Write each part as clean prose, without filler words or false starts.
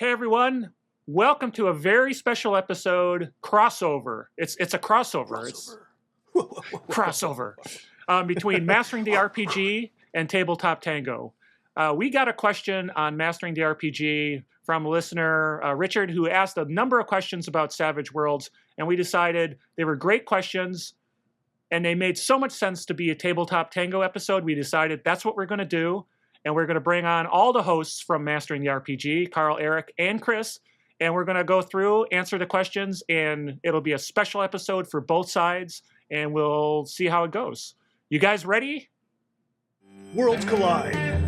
Hey everyone, welcome to a very special episode crossover. It's a crossover. It's crossover between Mastering the RPG and Tabletop Tango. We got a question on Mastering the RPG from listener Richard, who asked a number of questions about Savage Worlds, and we decided they were great questions, and they made so much sense to be a Tabletop Tango episode. We decided that's what we're going to do. And we're going to bring on all the hosts from Mastering the RPG, Carl, Eric, and Chris. And we're going to go through, answer the questions, and it'll be a special episode for both sides. And we'll see how it goes. You guys ready? Worlds collide.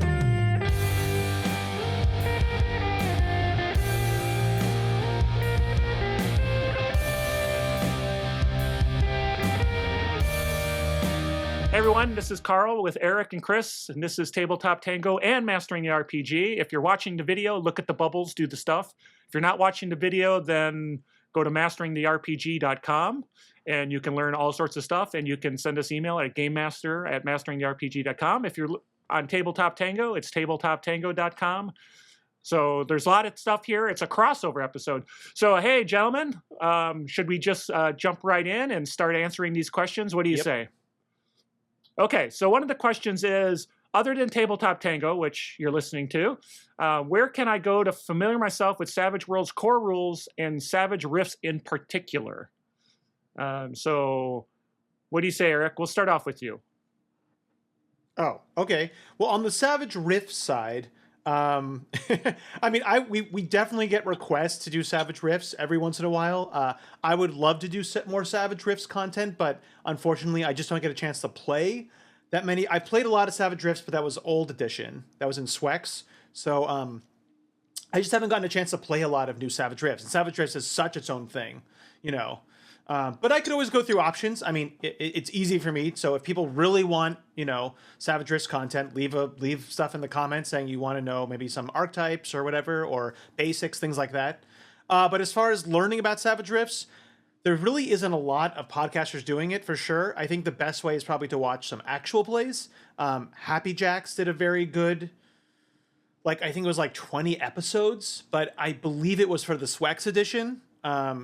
Hey everyone, this is Carl with Eric and Chris, and this is Tabletop Tango and Mastering the RPG. If you're watching the video, look at the bubbles, do the stuff. If you're not watching the video, then go to masteringtherpg.com, and you can learn all sorts of stuff, and you can send us email at gamemaster@masteringtherpg.com. If you're on Tabletop Tango, it's tabletoptango.com. So there's a lot of stuff here. It's a crossover episode. So hey, gentlemen, should we just jump right in and start answering these questions? What do you say? Okay, so one of the questions is, other than Tabletop Tango, which you're listening to, where can I go to familiar myself with Savage Worlds core rules and Savage Rifts in particular? So what do you say, Eric? We'll start off with you. Oh, okay. Well, on the Savage Rift side, I mean, we definitely get requests to do Savage Rifts every once in a while. I would love to do more Savage Rifts content, but unfortunately, I just don't get a chance to play that many. I played a lot of Savage Rifts, but that was old edition. That was in Swex. So I just haven't gotten a chance to play a lot of new Savage Rifts. And Savage Rifts is such its own thing, you know. But I could always go through options. I mean, it's easy for me. So if people really want, you know, Savage Rifts content, leave stuff in the comments saying you want to know maybe some archetypes or whatever, or basics, things like that. But as far as learning about Savage Rifts, there really isn't a lot of podcasters doing it for sure. I think the best way is probably to watch some actual plays. Happy Jacks did a very good, I think it was 20 episodes, but I believe it was for the Swex edition.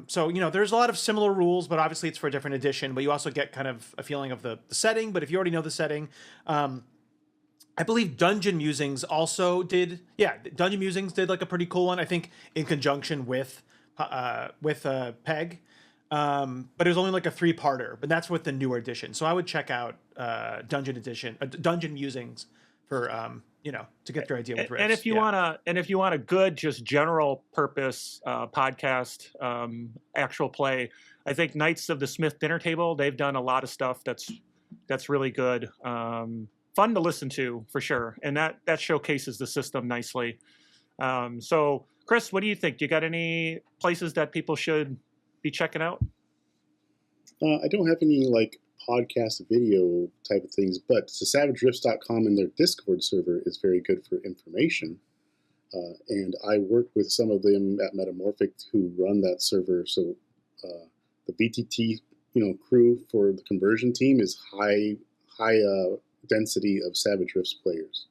So, you know, there's a lot of similar rules, but obviously it's for a different edition, but you also get kind of a feeling of the setting. But if you already know the setting, I believe Dungeon Musings also did. Yeah, Dungeon Musings did a pretty cool one, I think, in conjunction with Peg. But it was only a 3-parter, but that's with the newer edition. So I would check out Dungeon Musings for you know, to get your idea with Rifts. And if you want a good, just general purpose podcast, actual play, I think Knights of the Smith Dinner Table, they've done a lot of stuff that's really good, fun to listen to for sure, and that showcases the system nicely. So, Chris, what do you think? Do you got any places that people should be checking out? I don't have any podcast video type of things, but savagerifts.com and their Discord server is very good for information. And I work with some of them at Metamorphic who run that server. So the BTT crew for the conversion team is high density of Savage Rifts players.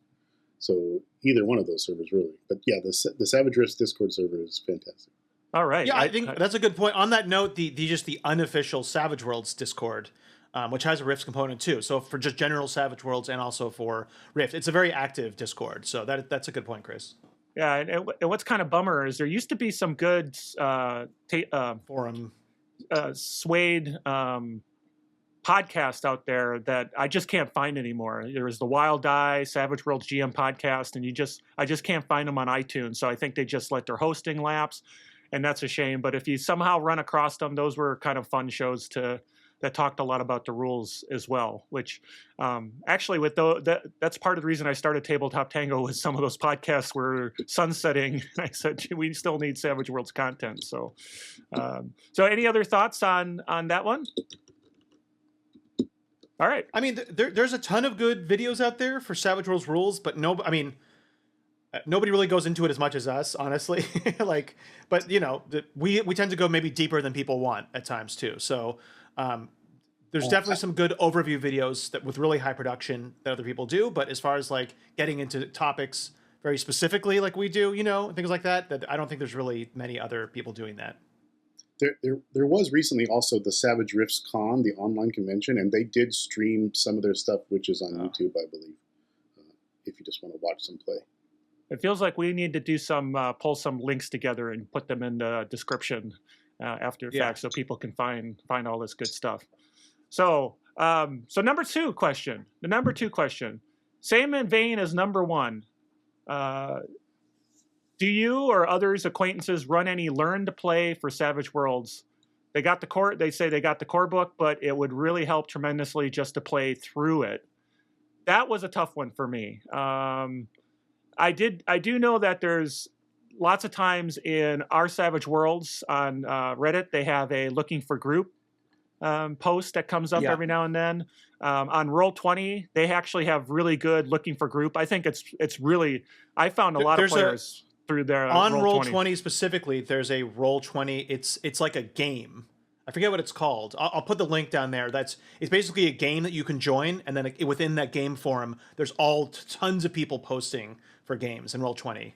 So either one of those servers really. But yeah, the Savage Rifts Discord server is fantastic. All right. Yeah, I think that's a good point. On that note, the unofficial Savage Worlds Discord, which has a Rifts component too. So for just general Savage Worlds and also for Rift, it's a very active Discord. So that's a good point, Chris. Yeah, and what's kind of bummer is there used to be some good forum swayed podcast out there that I just can't find anymore. There's the Wild Die Savage Worlds GM podcast, and I just can't find them on iTunes. So I think they just let their hosting lapse, and that's a shame. But if you somehow run across them, those were kind of fun shows that talked a lot about the rules as well, which actually that's part of the reason I started Tabletop Tango, was some of those podcasts were sunsetting. I said, we still need Savage Worlds content. So any other thoughts on that one? All right. I mean, there's a ton of good videos out there for Savage Worlds rules, but nobody really goes into it as much as us, honestly. But you know, we tend to go maybe deeper than people want at times too. So there's definitely some good overview videos that with really high production that other people do. But as far as getting into topics very specifically like we do, you know, and things like that. That I don't think there's really many other people doing that. There was recently also the Savage Rifts Con, the online convention, and they did stream some of their stuff, which is on YouTube, I believe, if you just want to watch them play. It feels like we need to do some pull some links together and put them in the description after the fact, so people can find all this good stuff. So so number two question, same in vein as number one. Do you or others acquaintances run any learn to play for Savage Worlds? They say they got the core book, but it would really help tremendously just to play through it. That was a tough one for me. I do know that there's lots of times in our Savage Worlds on Reddit, they have a looking for group post that comes up every now and then. On Roll20, they actually have really good looking for group. I think it's really, I found a lot of players through their on Roll20 specifically. There's a Roll20. It's like a game. I forget what it's called. I'll put the link down there. It's basically a game that you can join, and then within that game forum, there's tons of people posting for games in Roll20.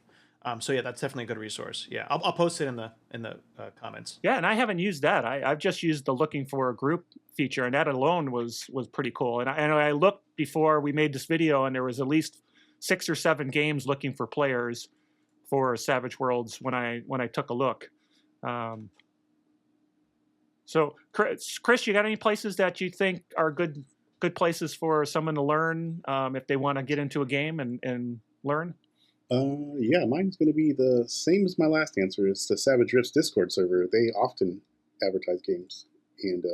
So yeah, that's definitely a good resource. Yeah, I'll post it in the comments. Yeah, and I haven't used that. I've just used the looking for a group feature, and that alone was pretty cool. And I looked before we made this video, and there was at least 6 or 7 games looking for players for Savage Worlds when I took a look. So Chris, you got any places that you think are good places for someone to learn if they want to get into a game and learn? Yeah, mine's going to be the same as my last answer. It's the Savage Rifts Discord server. They often advertise games, and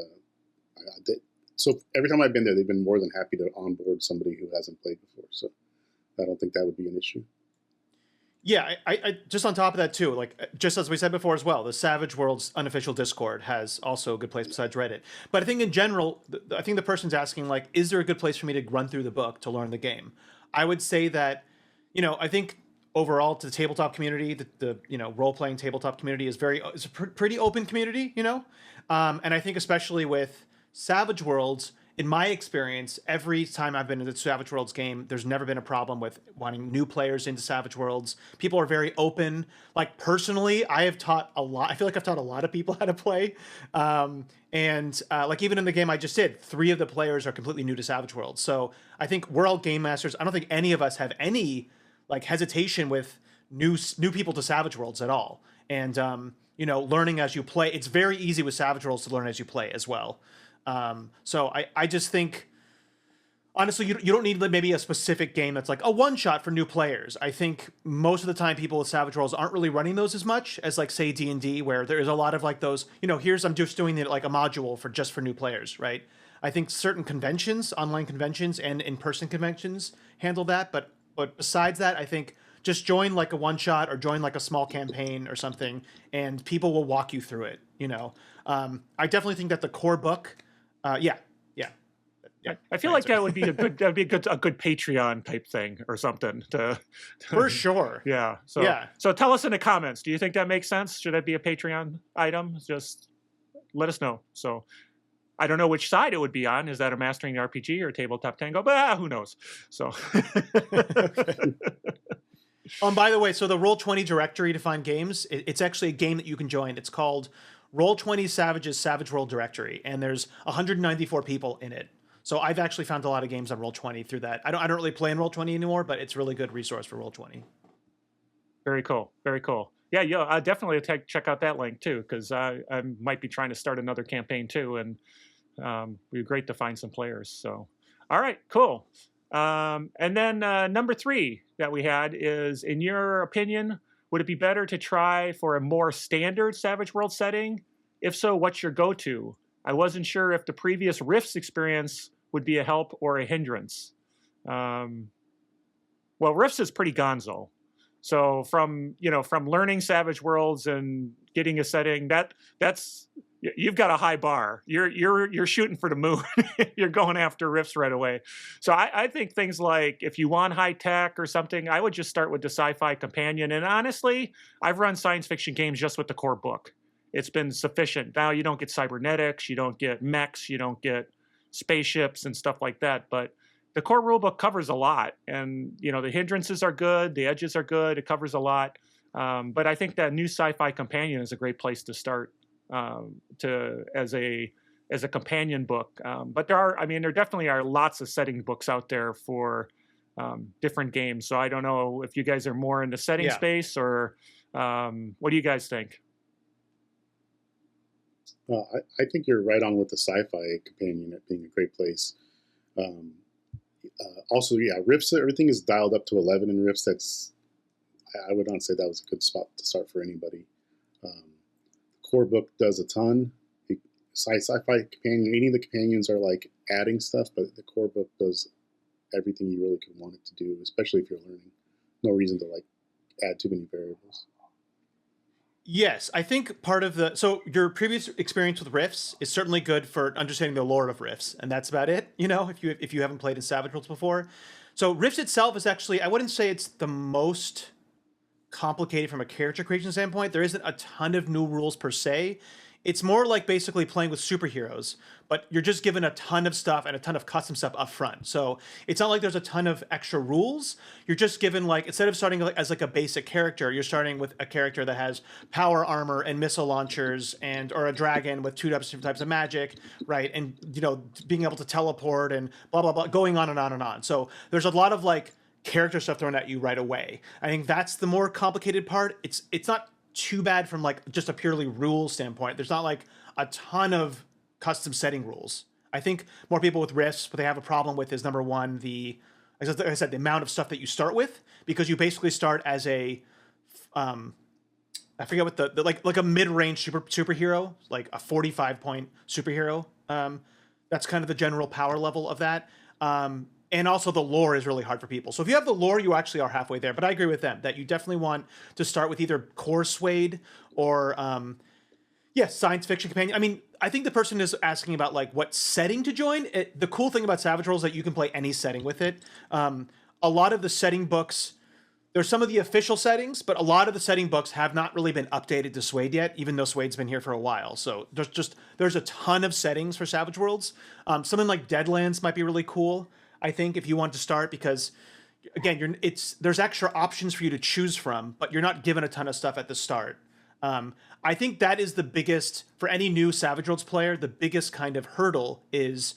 so every time I've been there, they've been more than happy to onboard somebody who hasn't played before. So I don't think that would be an issue. Yeah, I just on top of that too, like just as we said before as well, the Savage Worlds unofficial Discord has also a good place besides Reddit. But I think in general, I think the person's asking like, is there a good place for me to run through the book to learn the game? I would say that, I think overall to the tabletop community, the role-playing tabletop community is a pretty open community, and I think especially with Savage Worlds, in my experience, every time I've been in the Savage Worlds game, there's never been a problem with wanting new players into Savage Worlds. People are very open. Like personally, I feel like I've taught a lot of people how to play. Like even in the game I just did, 3 of the players are completely new to Savage Worlds. So I think we're all game masters. I don't think any of us have any like hesitation with new people to Savage Worlds at all. And learning as you play, it's very easy with Savage Worlds to learn as you play as well. So I just think, honestly, you don't need maybe a specific game that's like a one-shot for new players. I think most of the time people with Savage Worlds aren't really running those as much as like say D&D, where there is a lot of like those, I'm just doing it like a module for new players, right? I think certain conventions, online conventions and in-person conventions handle that. But besides that, I think just join like a one-shot or join like a small campaign or something, and people will walk you through it, I definitely think that the core book, yeah. I feel like that would be a good Patreon type thing or something for sure. Yeah. So tell us in the comments. Do you think that makes sense? Should that be a Patreon item? Just let us know. So I don't know which side it would be on. Is that a Mastering the RPG or Tabletop Tango? But who knows? So. By the way, so the Roll20 directory to find games, it's actually a game that you can join. It's called Roll20 Savage's Savage World Directory, and there's 194 people in it. So I've actually found a lot of games on Roll20 through that. I don't really play in Roll20 anymore, but it's a really good resource for Roll20. Very cool. Very cool. Yeah, I definitely check out that link too, because I might be trying to start another campaign too, and it'd be great to find some players. So, all right, cool. And then number 3 that we had is, in your opinion, would it be better to try for a more standard Savage World setting? If so, what's your go-to? I wasn't sure if the previous Rifts experience would be a help or a hindrance. Well, Rifts is pretty gonzo. So from learning Savage Worlds and getting a setting, that's you've got a high bar. You're shooting for the moon. You're going after Rifts right away. So I think things like, if you want high tech or something, I would just start with the sci-fi companion. And honestly, I've run science fiction games just with the core book. It's been sufficient. Now you don't get cybernetics, you don't get mechs, you don't get spaceships and stuff like that. But the core rulebook covers a lot, and the hindrances are good, the edges are good, it covers a lot. But I think that new sci-fi companion is a great place to start as a companion book. But there definitely are lots of setting books out there for different games. So I don't know if you guys are more in the setting space, or what do you guys think? I think you're right on with the sci-fi companion being a great place. Also, Rifts, everything is dialed up to 11 in Rifts. I would not say that was a good spot to start for anybody. The core book does a ton. The sci-fi companion, any of the companions are like adding stuff, but the core book does everything you really could want it to do, especially if you're learning. No reason to like add too many variables. Yes, I think part of so your previous experience with Rifts is certainly good for understanding the lore of Rifts, and that's about it. If you haven't played in Savage Worlds before, so Rifts itself is actually, I wouldn't say it's the most complicated from a character creation standpoint. There isn't a ton of new rules per se. It's more like basically playing with superheroes, but you're just given a ton of stuff and a ton of custom stuff up front. So it's not like there's a ton of extra rules. You're just given, like, instead of starting as like a basic character, you're starting with a character that has power armor and missile launchers, or a dragon with two different types of magic, right? And being able to teleport and blah blah blah, going on and on and on. So there's a lot of like character stuff thrown at you right away. I think that's the more complicated part. It's not too bad from like just a purely rule standpoint. There's not like a ton of custom setting rules. I think more people with Rifts, what they have a problem with is, number one, like I said, the amount of stuff that you start with, because you basically start as a I forget what the like a mid-range superhero, like a 45-point superhero. That's kind of the general power level of that. And also the lore is really hard for people. So if you have the lore, you actually are halfway there. But I agree with them that you definitely want to start with either core Suede or, science fiction companion. I mean, I think the person is asking about like what setting to join. The cool thing about Savage Worlds is that you can play any setting with it. A lot of the setting books, there's some of the official settings, but a lot of the setting books have not really been updated to Suede yet, even though Suede's been here for a while. So there's a ton of settings for Savage Worlds. Something like Deadlands might be really cool, I think, if you want to start, because again, there's extra options for you to choose from, but you're not given a ton of stuff at the start. I think that is the biggest, for any new Savage Worlds player, the biggest kind of hurdle is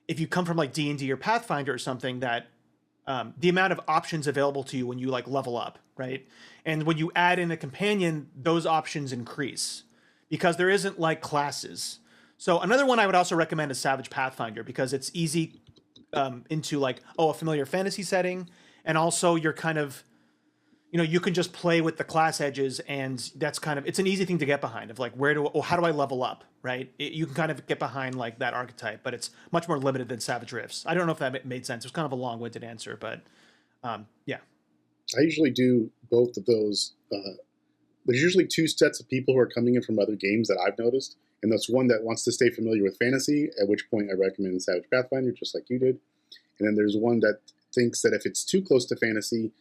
if you come from like D&D or Pathfinder or something, that the amount of options available to you when you like level up, right? And when you add in a companion, those options increase because there isn't like classes. So another one I would also recommend is Savage Pathfinder, because it's easy into like, a familiar fantasy setting. And also you're kind of, you can just play with the class edges, and that's kind of, it's an easy thing to get behind of like, how do I level up, right? You can kind of get behind like that archetype, but it's much more limited than Savage Rifts. I don't know if that made sense. It was kind of a long-winded answer, but yeah. I usually do both of those. There's usually two sets of people who are coming in from other games that I've noticed. And that's one that wants to stay familiar with fantasy, at which point I recommend Savage Pathfinder, just like you did. And then there's one that thinks that if it's too close to fantasy,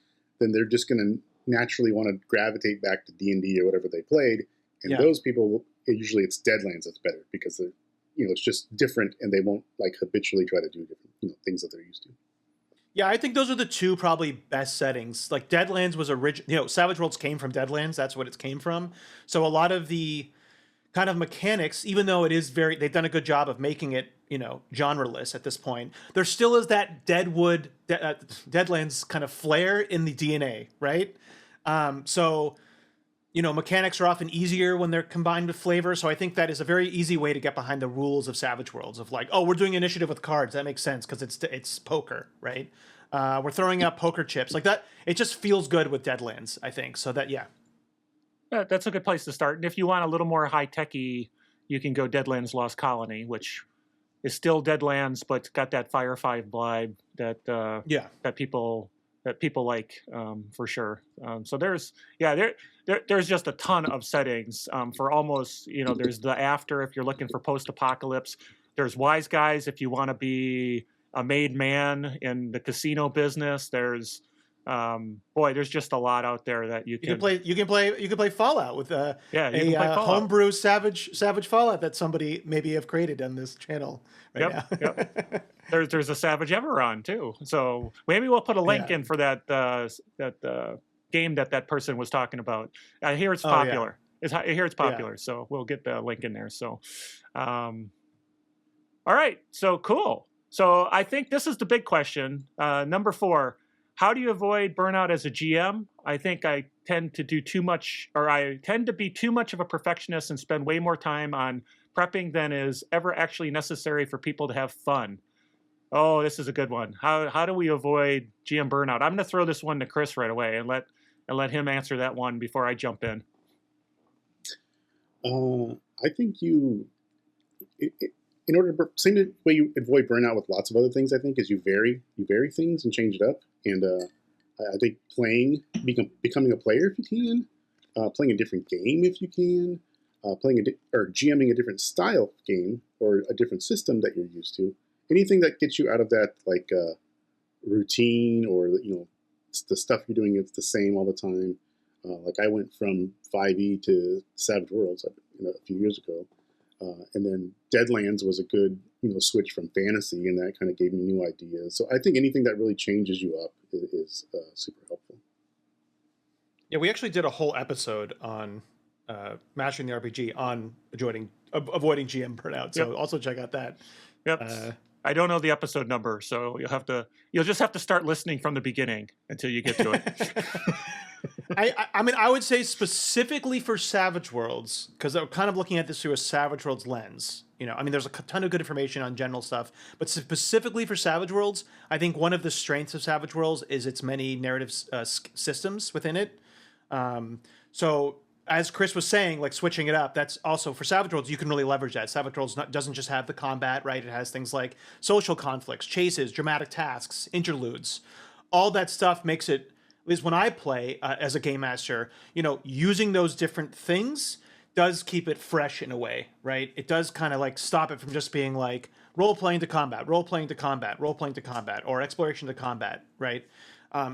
then they're just going to naturally want to gravitate back to D&D or whatever they played. And those people, usually it's Deadlands that's better, because they're, it's just different, and they won't like habitually try to do different things that they're used to. Yeah, I think those are the two probably best settings. Like Deadlands was original, Savage Worlds came from Deadlands. That's what it came from. So a lot of the kind of mechanics, even though it is they've done a good job of making it, genreless at this point, there still is that Deadlands kind of flair in the DNA, right? So, mechanics are often easier when they're combined with flavor. So I think that is a very easy way to get behind the rules of Savage Worlds, of like, we're doing initiative with cards. That makes sense because it's poker, right? We're throwing out poker chips like that. It just feels good with Deadlands, I think. So that's a good place to start. And if you want a little more high-techy, you can go Deadlands Lost Colony, which is still Deadlands, but got that Fire 5 vibe that people like, for sure. So there's just a ton of settings for almost, there's the After if you're looking for post-apocalypse. There's Wise Guys if you want to be a made man in the casino business. There's Boy, there's just a lot out there that you can play. You can play Fallout with you can play Fallout. homebrew Savage Fallout that somebody maybe have created on this channel right now. Yep. There's a Savage Everon too. So maybe we'll put a link in for that game that person was talking about. I hear it's popular. I hear it's popular, so we'll get the link in there. So, all right, so cool. So I think this is the big question. Number 4, how do you avoid burnout as a GM? I think I tend to do too much, or I tend to be too much of a perfectionist and spend way more time on prepping than is ever actually necessary for people to have fun. Oh, this is a good one. How do we avoid GM burnout? I'm going to throw this one to Chris right away and let him answer that one before I jump in. I think in order to, same way you avoid burnout with lots of other things, I think, is you vary things and change it up. And I think becoming a player if you can, playing a different game if you can, or GMing a different style of game or a different system that you're used to. Anything that gets you out of that like routine, or the stuff you're doing is the same all the time. Like I went from 5e to Savage Worlds a few years ago, and then Deadlands was a good switch from fantasy, and that kind of gave me new ideas. So I think anything that really changes you up is super helpful. Yeah, we actually did a whole episode on mastering the RPG on avoiding GM burnout. So also check out that. Yep. I don't know the episode number, so you'll just have to start listening from the beginning until you get to it. I mean, I would say specifically for Savage Worlds, because I'm kind of looking at this through a Savage Worlds lens. I mean, there's a ton of good information on general stuff, but specifically for Savage Worlds, I think one of the strengths of Savage Worlds is its many narrative systems within it. So as Chris was saying, like switching it up, that's also for Savage Worlds, you can really leverage that. Savage Worlds doesn't just have the combat, right? It has things like social conflicts, chases, dramatic tasks, interludes. All that stuff makes it, at least when I play as a game master, using those different things does keep it fresh in a way, right? It does kind of like stop it from just being like role-playing to combat, role-playing to combat, role-playing to combat, or exploration to combat, right?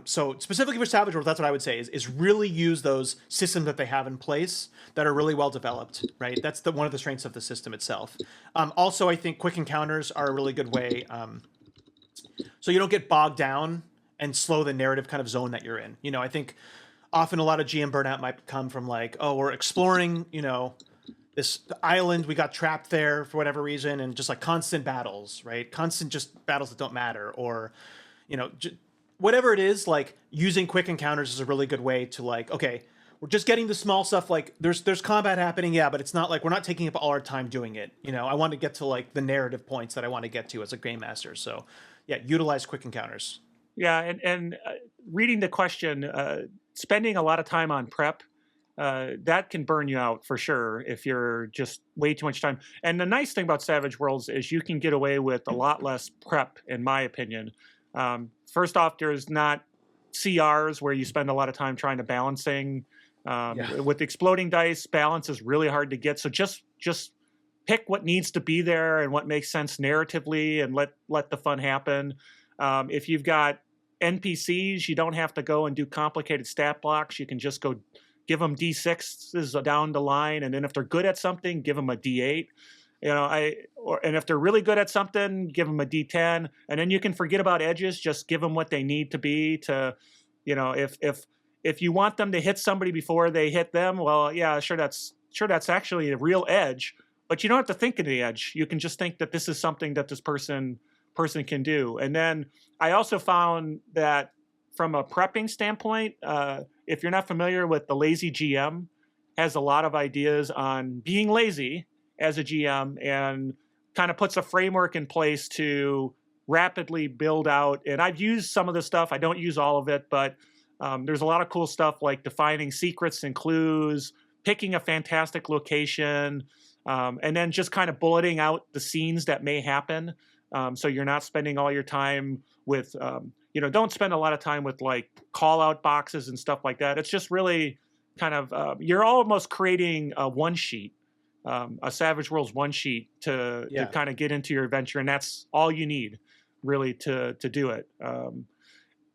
So specifically for Savage Worlds, that's what I would say is really use those systems that they have in place that are really well developed, right? That's one of the strengths of the system itself. Also, I think quick encounters are a really good way, so you don't get bogged down and slow the narrative kind of zone that you're in. I think often a lot of GM burnout might come from like, oh, we're exploring, this island, we got trapped there for whatever reason, and just like constant battles, right? Constant just battles that don't matter, or, whatever it is, like using quick encounters is a really good way to like, okay, we're just getting the small stuff. Like there's combat happening. Yeah, but it's not like we're not taking up all our time doing it. I want to get to like the narrative points that I want to get to as a game master. So yeah, utilize quick encounters. Yeah. And reading the question, spending a lot of time on prep, that can burn you out for sure if you're just way too much time. And the nice thing about Savage Worlds is you can get away with a lot less prep, in my opinion. First off, there's not CRs where you spend a lot of time trying to balancing. With exploding dice, balance is really hard to get. So just pick what needs to be there and what makes sense narratively, and let the fun happen. If you've got NPCs, you don't have to go and do complicated stat blocks. You can just go give them D6s down the line, and then if they're good at something, give them a D8. And if they're really good at something, give them a D10, and then you can forget about edges. Just give them what they need to be to, if you want them to hit somebody before they hit them, well, yeah, sure, that's actually a real edge, but you don't have to think of the edge. You can just think that this is something that this person can do. And then I also found that from a prepping standpoint, if you're not familiar with the Lazy GM, has a lot of ideas on being lazy as a GM, and kind of puts a framework in place to rapidly build out. And I've used some of this stuff. I don't use all of it, but there's a lot of cool stuff like defining secrets and clues, picking a fantastic location, and then just kind of bulleting out the scenes that may happen. So you're not spending all your time with, don't spend a lot of time with like call out boxes and stuff like that. It's just really kind of, you're almost creating a one sheet. A Savage Worlds one sheet to kind of get into your adventure, and that's all you need really to do it.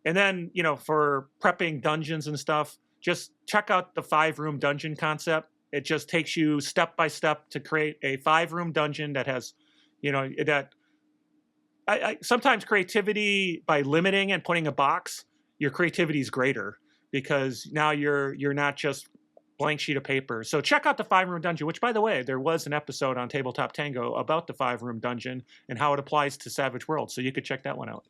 And then, for prepping dungeons and stuff, just check out the 5-room dungeon concept. It just takes you step by step to create a 5-room dungeon that has, that sometimes creativity, by limiting and putting a box, your creativity is greater because now you're not just blank sheet of paper. So check out the 5-room dungeon, which, by the way, there was an episode on Tabletop Tango about the 5-room dungeon and how it applies to Savage Worlds. So you could check that one out.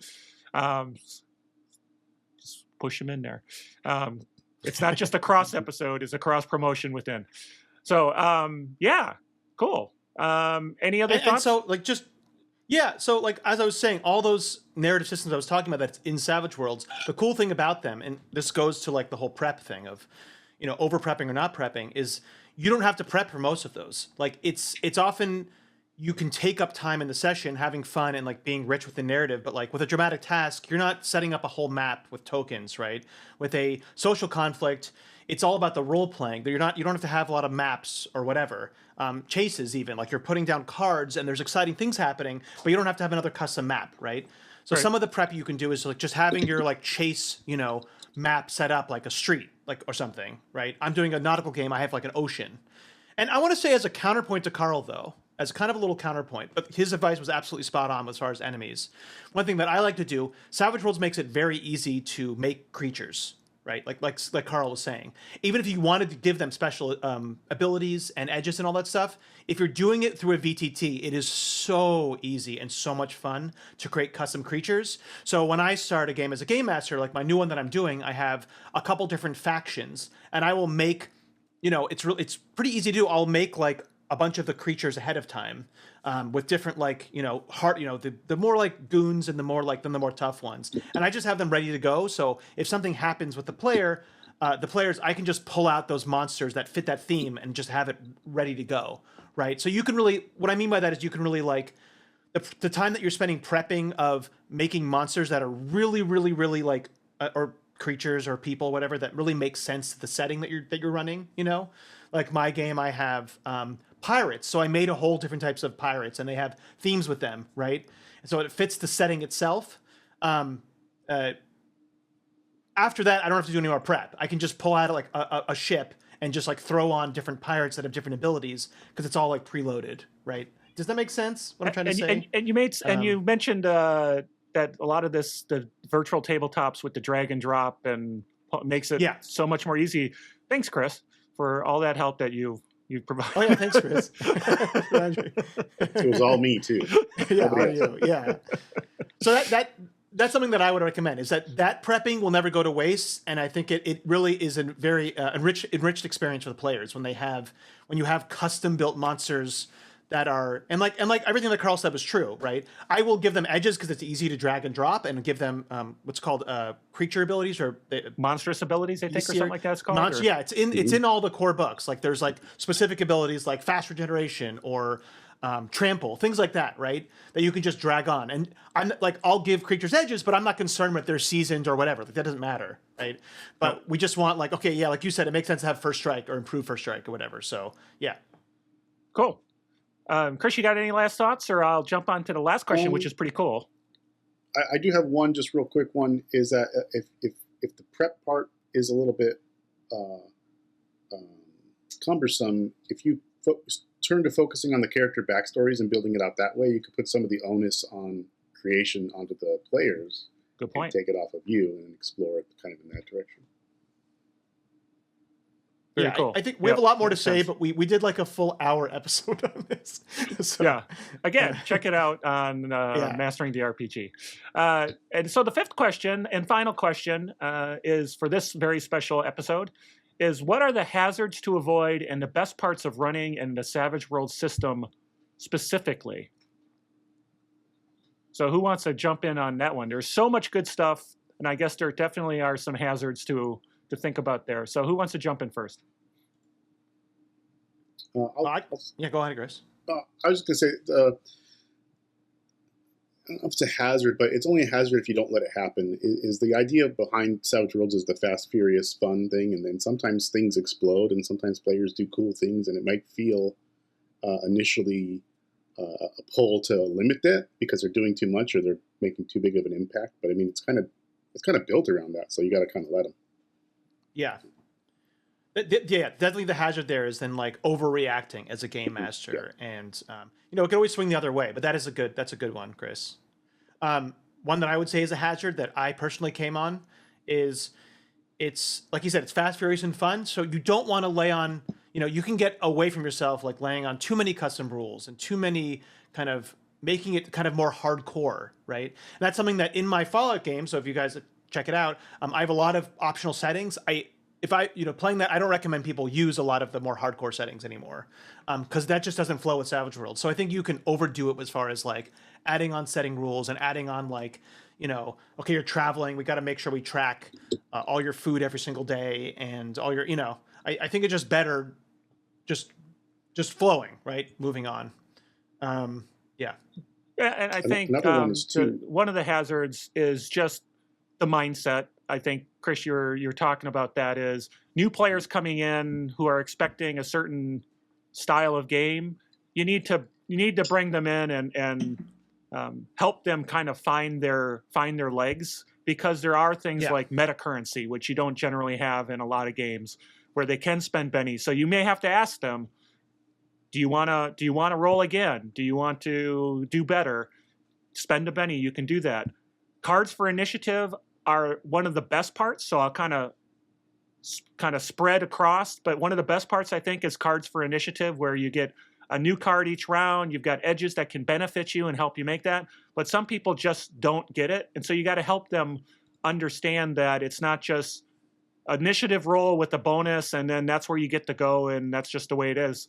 Just push them in there. It's not just a cross episode; it's a cross promotion within. So yeah, cool. Any other thoughts? And so as I was saying, all those narrative systems I was talking about that's in Savage Worlds, the cool thing about them, and this goes to like the whole prep thing of, over prepping or not prepping, is you don't have to prep for most of those. Like it's often you can take up time in the session having fun and like being rich with the narrative, but like with a dramatic task, you're not setting up a whole map with tokens, right? With a social conflict, it's all about the role playing. You don't have to have a lot of maps or whatever. Chases even, like you're putting down cards and there's exciting things happening, but you don't have to have another custom map, right? So some of the prep you can do is like just having your like chase, map set up like a street, like or something, right? I'm doing a nautical game, I have like an ocean. And I want to say as a counterpoint to Carl though, as kind of a little counterpoint, but his advice was absolutely spot on as far as enemies. One thing that I like to do, Savage Worlds makes it very easy to make creatures, right? Like Carl was saying. Even if you wanted to give them special abilities and edges and all that stuff, if you're doing it through a VTT, it is so easy and so much fun to create custom creatures. So when I start a game as a game master, like my new one that I'm doing, I have a couple different factions, and I will make, it's pretty easy to do. I'll make like a bunch of the creatures ahead of time with different the more like goons and the more tough ones, and I just have them ready to go. So if something happens with the players, I can just pull out those monsters that fit that theme and just have it ready to go, right? So you can really, what I mean by that is you can really like the time that you're spending prepping of making monsters that are really really really like or creatures or people, whatever, that really makes sense to the setting that you're running. Like my game, I have pirates, so I made a whole different types of pirates, and they have themes with them, right? And so it fits the setting itself. After that, I don't have to do any more prep. I can just pull out like a ship and just like throw on different pirates that have different abilities because it's all like preloaded, right? Does that make sense? What I'm trying to say. And you mentioned that a lot of the virtual tabletops with the drag and drop and makes it so much more easy. Thanks, Chris, for all that help that you provide. Oh yeah, thanks, Chris. It was all me too. Yeah, all you. Yeah. So that's something that I would recommend, is that prepping will never go to waste, and I think it really is a very enriched experience for the players when you have custom built monsters that are and like everything that Carl said was true, right? I will give them edges because it's easy to drag and drop, and give them what's called creature abilities or monstrous abilities, I think, or something like that. It's called. Yeah, it's in all the core books. Like there's like specific abilities like fast regeneration or trample, things like that, right? That you can just drag on. And I'll give creatures edges, but I'm not concerned if they're seasoned or whatever. Like that doesn't matter, right? But we just want like you said, it makes sense to have first strike or improve first strike or whatever. So yeah, cool. Chris, you got any last thoughts, or I'll jump on to the last question, which is pretty cool. I do have one, just real quick one, is that if the prep part is a little bit cumbersome, if you turn to focusing on the character backstories and building it out that way, you could put some of the onus on creation onto the players. Good point. And take it off of you and explore it kind of in that direction. Very cool. I think we have a lot more to say, but we did like a full hour episode on this. So, yeah. Again, check it out on Mastering the RPG. And so the fifth question and final question is for this very special episode is, what are the hazards to avoid and the best parts of running in the Savage World system specifically? So who wants to jump in on that one? There's so much good stuff, and I guess there definitely are some hazards to think about there. So who wants to jump in first? Go ahead, Chris. I was just going to say, I don't know if it's a hazard, but it's only a hazard if you don't let it happen. Is the idea behind Savage Worlds is the fast, furious, fun thing, and then sometimes things explode, and sometimes players do cool things, and it might feel initially a pull to limit that because they're doing too much or they're making too big of an impact. But I mean, it's kind of it's kind of built around that. So you got to kind of let them. Yeah. Yeah, definitely the hazard there is then like overreacting as a game master, and you know, it can always swing the other way. But that's a good one, Chris. One that I would say is a hazard that I personally came on is it's like you said, it's fast, furious, and fun. So you don't want to lay on, you know, you can get away from yourself like laying on too many custom rules and too many kind of making it kind of more hardcore, right? And that's something that in my Fallout game. So if you guys check it out, I have a lot of optional settings. If I, you know, playing that, I don't recommend people use a lot of the more hardcore settings anymore, because that just doesn't flow with Savage Worlds. So I think you can overdo it as far as like adding on setting rules and adding on like, you know, okay, you're traveling, we got to make sure we track all your food every single day and all your, you know, I think it's just better, just flowing, right? Moving on. Yeah. Yeah, and I think another one is one of the hazards is just the mindset. I think, Chris, you're talking about that is new players coming in who are expecting a certain style of game. You need to bring them in and help them kind of find their legs, because there are things like meta currency, which you don't generally have in a lot of games, where they can spend bennies. So you may have to ask them, do you want to roll again? Do you want to do better? Spend a Benny. You can do that. Cards for initiative are one of the best parts. So I'll kind of spread across. But one of the best parts, I think, is cards for initiative, where you get a new card each round. You've got edges that can benefit you and help you make that. But some people just don't get it. And so you got to help them understand that it's not just initiative roll with a bonus and then that's where you get to go and that's just the way it is.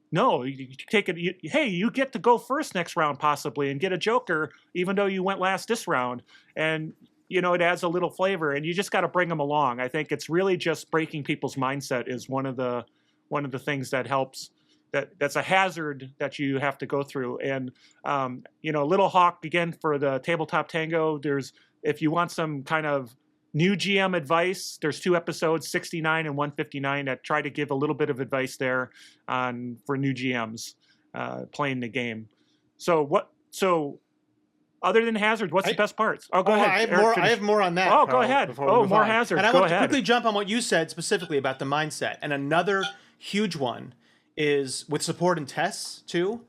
No, you take it. You get to go first next round possibly and get a joker, even though you went last this round. And you know, it adds a little flavor, and you just got to bring them along. I think it's really just breaking people's mindset is one of the things that helps. That's a hazard that you have to go through. And you know, Little Hawk again for the Tabletop Tango. If you want some kind of new GM advice, there's 2 episodes, 69 and 159, that try to give a little bit of advice there for new GMs playing the game. So other than hazard, what's the best parts? Oh, go ahead. I have more on that. Oh, go ahead. Oh, more hazards. And I want to quickly jump on what you said specifically about the mindset. And another huge one is with support and tests too.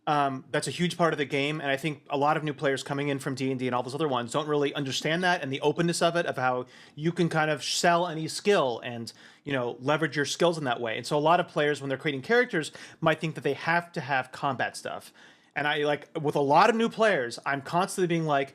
That's a huge part of the game, and I think a lot of new players coming in from D&D and all those other ones don't really understand that and the openness of it, of how you can kind of sell any skill and, you know, leverage your skills in that way. And so a lot of players, when they're creating characters, might think that they have to have combat stuff. And I like with a lot of new players, I'm constantly being like,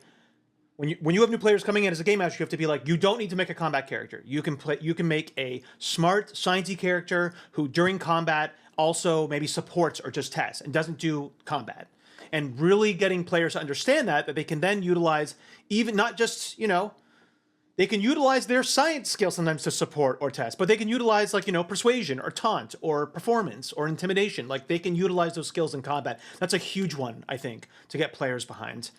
when you have new players coming in as a game master, you have to be like, you don't need to make a combat character. You can make a smart, sciencey character who during combat also maybe supports or just tests and doesn't do combat. And really getting players to understand that they can then utilize, even not just, you know, they can utilize their science skill sometimes to support or test, but they can utilize like, you know, persuasion or taunt or performance or intimidation. Like they can utilize those skills in combat. That's a huge one, I think, to get players behind.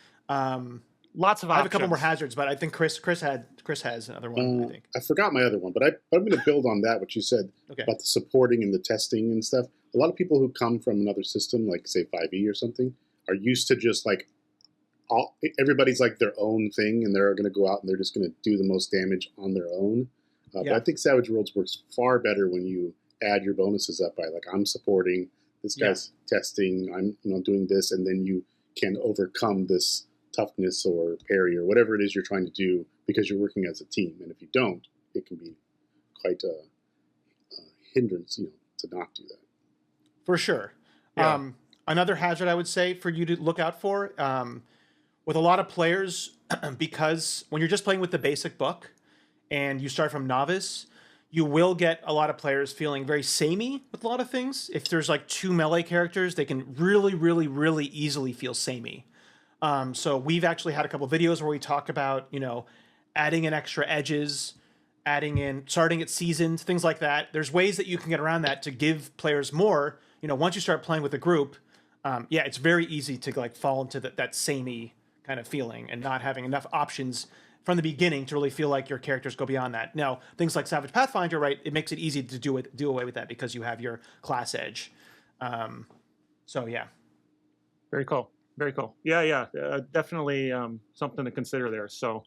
Lots of options. I have a couple more hazards, but I think Chris has another one. I think I forgot my other one, but I'm going to build on that what you said about the supporting and the testing and stuff. A lot of people who come from another system, like say 5e or something, are used to just like everybody's like their own thing, and they're going to go out and they're just going to do the most damage on their own. But I think Savage Worlds works far better when you add your bonuses up by like, I'm supporting, this guy's testing, I'm doing this, and then you can overcome this toughness or parry or whatever it is you're trying to do because you're working as a team. And if you don't, it can be quite a hindrance, to not do that. For sure. Yeah. Another hazard I would say for you to look out for with a lot of players, because when you're just playing with the basic book and you start from novice, you will get a lot of players feeling very samey with a lot of things. If there's like 2 melee characters, they can really, really, really easily feel samey. So we've actually had a couple videos where we talk about, adding in extra edges, starting at seasons, things like that. There's ways that you can get around that to give players more, once you start playing with a group, it's very easy to like fall into that samey kind of feeling and not having enough options from the beginning to really feel like your characters go beyond that. Now, things like Savage Pathfinder, right, it makes it easy to do away with that because you have your class edge. So yeah. Very cool. Very cool. Yeah. Definitely something to consider there. So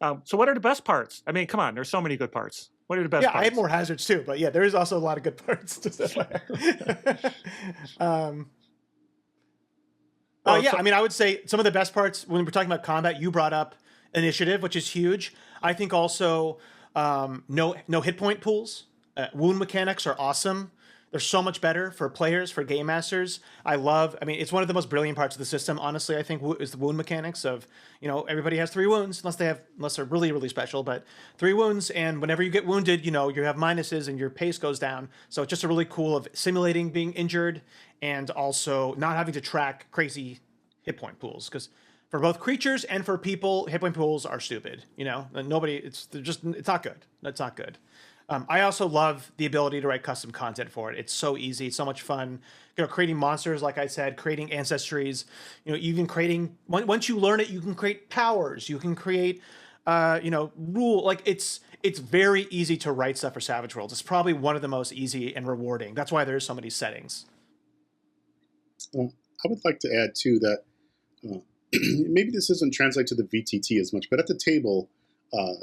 So what are the best parts? I mean, come on, there's so many good parts. What are the best Yeah, parts? I have more hazards too, but yeah, there is also a lot of good parts to say. Yeah, I mean, I would say some of the best parts when we're talking about combat, you brought up initiative, which is huge. I think also no hit point pools. Wound mechanics are awesome. They're so much better for players, for game masters. I mean, it's one of the most brilliant parts of the system. Honestly, I think is the wound mechanics of, everybody has 3 wounds unless they're really, really special, but 3 wounds. And whenever you get wounded, you have minuses and your pace goes down. So it's just a really cool of simulating being injured and also not having to track crazy hit point pools. Because for both creatures and for people, hit point pools are stupid. It's not good. That's not good. I also love the ability to write custom content for it. It's so easy. It's so much fun. Creating monsters, like I said, creating ancestries. Even creating once you learn it, you can create powers. You can create, rule. Like it's very easy to write stuff for Savage Worlds. It's probably one of the most easy and rewarding. That's why there's so many settings. I would like to add too that maybe this doesn't translate to the VTT as much, but at the table.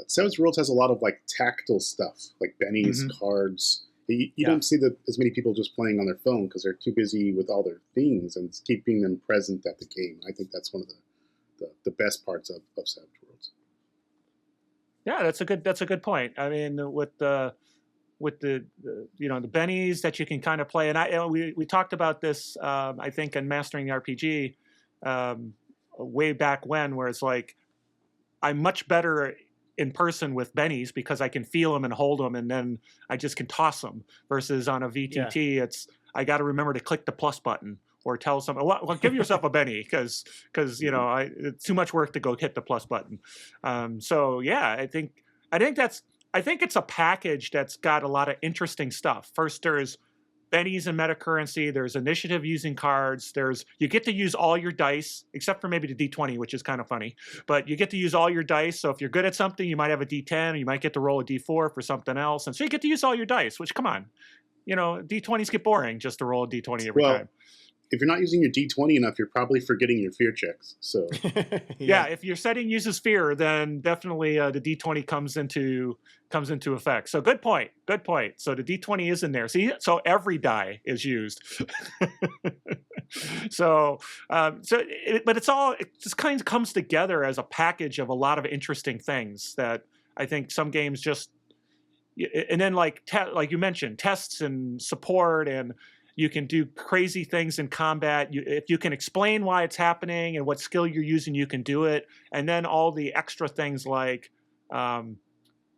Savage Worlds has a lot of like tactile stuff, like bennies, cards. You don't see as many people just playing on their phone because they're too busy with all their things and keeping them present at the game. I think that's one of the best parts of Savage Worlds. Yeah, that's a good point. I mean, with the bennies that you can kind of play, and we talked about this I think in Mastering the RPG way back when, where it's like I'm much better in person with bennies because I can feel them and hold them, and then I just can toss them. Versus on a VTT, I got to remember to click the plus button or tell someone, well, give yourself a benny because it's too much work to go hit the plus button. So yeah, I think it's a package that's got a lot of interesting stuff. First, there's bennies and meta currency. There's initiative using cards. You get to use all your dice, except for maybe the D20, which is kind of funny. But you get to use all your dice. So if you're good at something, you might have a D10, or you might get to roll a D4 for something else. And so you get to use all your dice, which, come on. D20s get boring just to roll a D20 every time. If you're not using your D20 enough, you're probably forgetting your fear checks. So yeah, if your setting uses fear, then definitely the D20 comes into effect. So good point. So the D20 is in there. See, so every die is used. But it just kind of comes together as a package of a lot of interesting things that I think some games just, and then like you mentioned, tests and support, and you can do crazy things in combat. If you can explain why it's happening and what skill you're using, you can do it. And then all the extra things like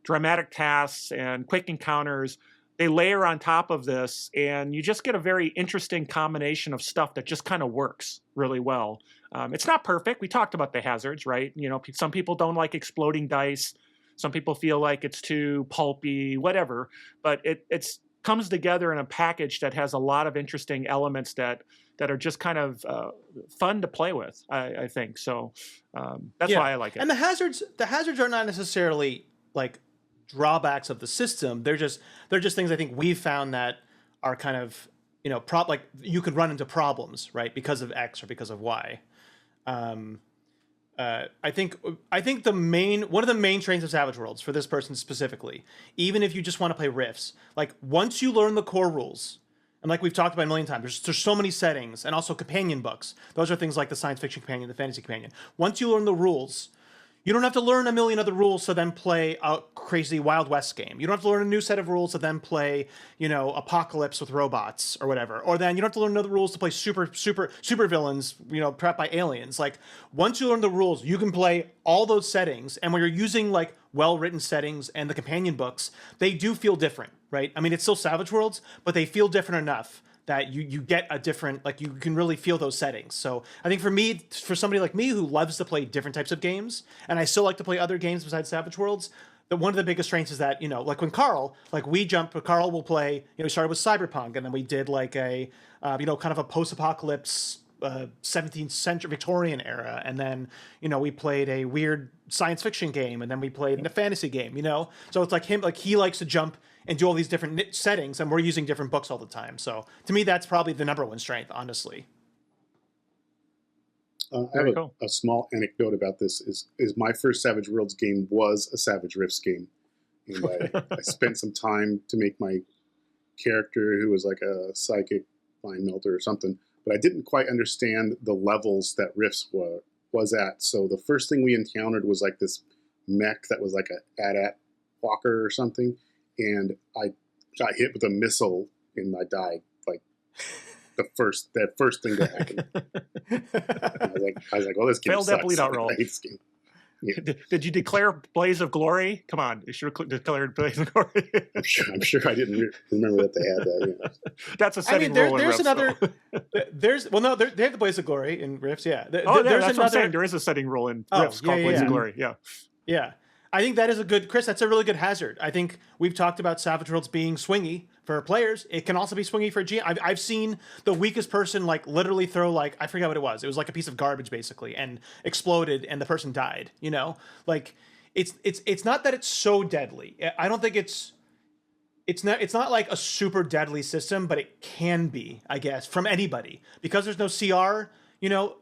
dramatic tasks and quick encounters, they layer on top of this, and you just get a very interesting combination of stuff that just kind of works really well. It's not perfect. We talked about the hazards, right? Some people don't like exploding dice. Some people feel like it's too pulpy, whatever. But it's comes together in a package that has a lot of interesting elements that are just kind of fun to play with, I think. So that's why I like it. And the hazards are not necessarily like drawbacks of the system. They're just things I think we've found that are kind of, like you could run into problems, right? Because of X or because of Y. I think one of the main traits of Savage Worlds for this person specifically, even if you just want to play riffs, like once you learn the core rules, and like we've talked about a million times, there's so many settings, and also companion books. Those are things like the science fiction companion, the fantasy companion. Once you learn the rules, you don't have to learn a million other rules to then play a crazy Wild West game. You don't have to learn a new set of rules to then play, Apocalypse with robots or whatever. Or then you don't have to learn other rules to play super villains, trapped by aliens. Like once you learn the rules, you can play all those settings. And when you're using like well-written settings and the companion books, they do feel different, right? I mean, it's still Savage Worlds, but they feel different enough that you get a different, like you can really feel those settings. So I think for somebody like me who loves to play different types of games, and I still like to play other games besides Savage Worlds, that one of the biggest strengths is that, like when Carl will play, we started with Cyberpunk, and then we did like a, kind of a post-apocalypse 17th century Victorian era, and then we played a weird science fiction game, and then we played a fantasy game, so it's like him, like he likes to jump and do all these different settings, and we're using different books all the time. So to me, that's probably the number one strength, honestly. I have Very cool. a small anecdote about this. Is my first Savage Worlds game was a Savage Rifts game, and I spent some time to make my character who was like a psychic mind melter or something, but I didn't quite understand the levels that Rifts was at. So the first thing we encountered was like this mech that was like a AT-AT walker or something, and I got hit with a missile and I died like that first thing that happened. I was like, well, this game Failed that sucks. bleed out roll. I hate this game. Yeah. Did you declare Blaze of Glory? Come on, you should have declared Blaze of Glory. I'm sure I didn't remember that they had that. Yeah. That's a setting rule. There's in another. Rifts, They have the Blaze of Glory in Rifts. Yeah. that's There's what I'm saying. There is a setting rule in Rifts called Blaze of Glory. Yeah. Yeah. I think that is Chris, that's a really good hazard. I think we've talked about Savage Worlds being swingy for players. It can also be swingy for GM. I've seen the weakest person like literally throw like, I forget what it was. It was like a piece of garbage basically and exploded and the person died, you know? Like it's not that it's so deadly. I don't think it's not like a super deadly system, but it can be, I guess, from anybody. Because there's no CR, you know,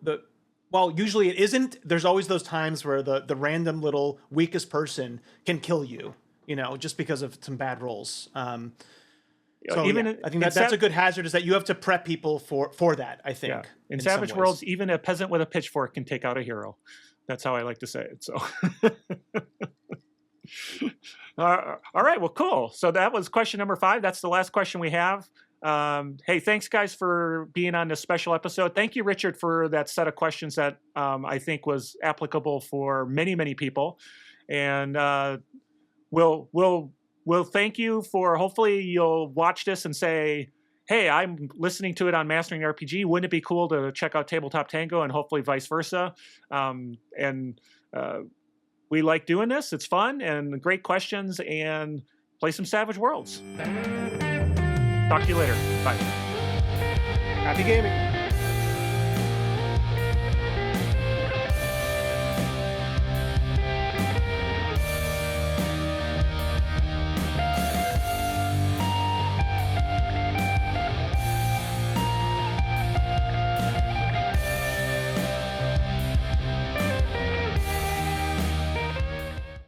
well, usually it isn't. There's always those times where the random little weakest person can kill you, you know, just because of some bad rolls. I think that's a good hazard, is that you have to prep people for that, I think. Yeah. In Savage Worlds, even a peasant with a pitchfork can take out a hero. That's how I like to say it. So, all right, well, cool. So that was question number 5. That's the last question we have. Hey, thanks guys for being on this special episode. Thank you, Richard, for that set of questions that I think was applicable for many, many people. And we'll thank you for, hopefully you'll watch this and say, hey, I'm listening to it on Mastering RPG. Wouldn't it be cool to check out Tabletop Tango, and hopefully vice versa? We like doing this. It's fun and great questions, and play some Savage Worlds. Talk to you later. Bye. Happy gaming.